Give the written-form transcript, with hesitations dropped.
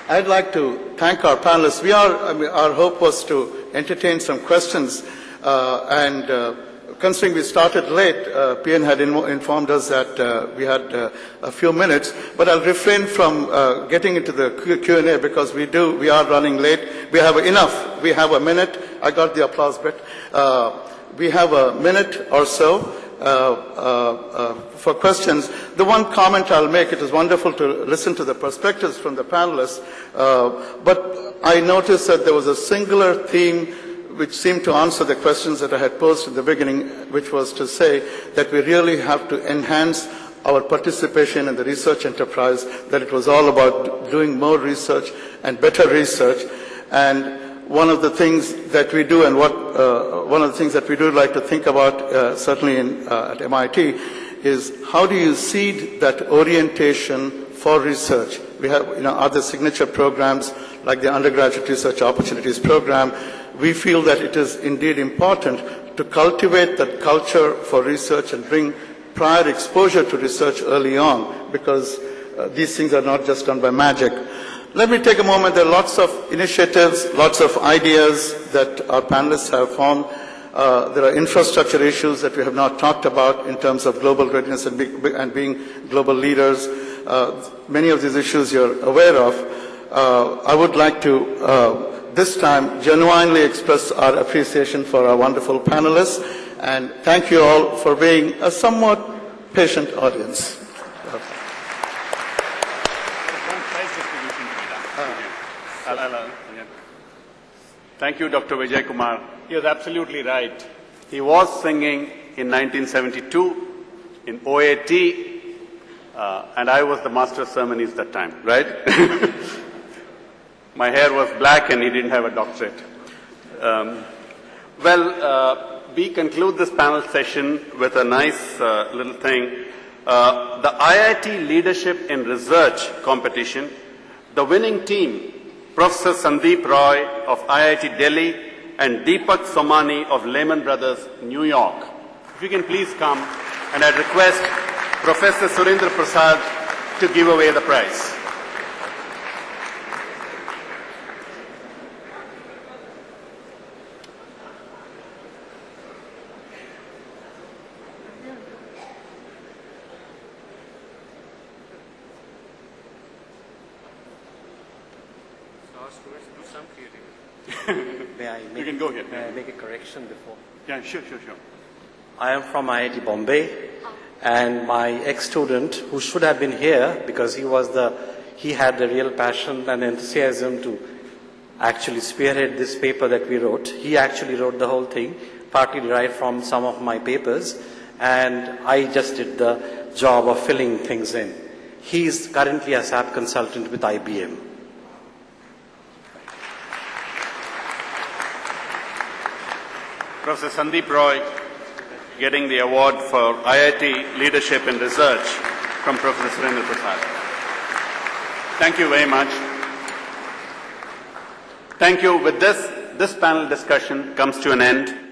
I'd like to thank our panelists. Our hope was to entertain some questions, and considering we started late, PN had informed us that we had a few minutes, but I'll refrain from getting into the Q&A because we are running late. We have enough. We have a minute. I got the applause bit. We have a minute or so for questions. The one comment I'll make, it is wonderful to listen to the perspectives from the panelists, but I noticed that there was a singular theme which seemed to answer the questions that I had posed in the beginning, which was to say that we really have to enhance our participation in the research enterprise, that it was all about doing more research and better research. And one of the things that we do, and one of the things that we do like to think about, certainly at MIT, is how do you seed that orientation for research? We have, other signature programs like the Undergraduate Research Opportunities Program. We feel that it is indeed important to cultivate that culture for research and bring prior exposure to research early on, because these things are not just done by magic. Let me take a moment. There are lots of initiatives, lots of ideas that our panelists have found. There are infrastructure issues that we have not talked about in terms of global readiness and being global leaders. Many of these issues you're aware of. I would like to, this time, genuinely express our appreciation for our wonderful panelists, and thank you all for being a somewhat patient audience. Thank you, Dr. Vijay Kumar. He was absolutely right. He was singing in 1972 in OAT, and I was the master of ceremonies that time, right? My hair was black and he didn't have a doctorate. We conclude this panel session with a nice little thing. The IIT Leadership in Research competition, the winning team, Professor Sandeep Roy of IIT Delhi and Deepak Somani of Lehman Brothers, New York. If you can please come, and I request Professor Surendra Prasad to give away the prize. You can go here. May I make a correction before? Yeah, sure. I am from IIT Bombay, and my ex-student, who should have been here because he had the real passion and enthusiasm to actually spearhead this paper that we wrote. He actually wrote the whole thing, partly derived from some of my papers, and I just did the job of filling things in. He is currently a SAP consultant with IBM. Professor Sandeep Roy getting the award for IIT Leadership in Research from Professor Surendra Prasad. Thank you very much. Thank you. With this panel discussion comes to an end.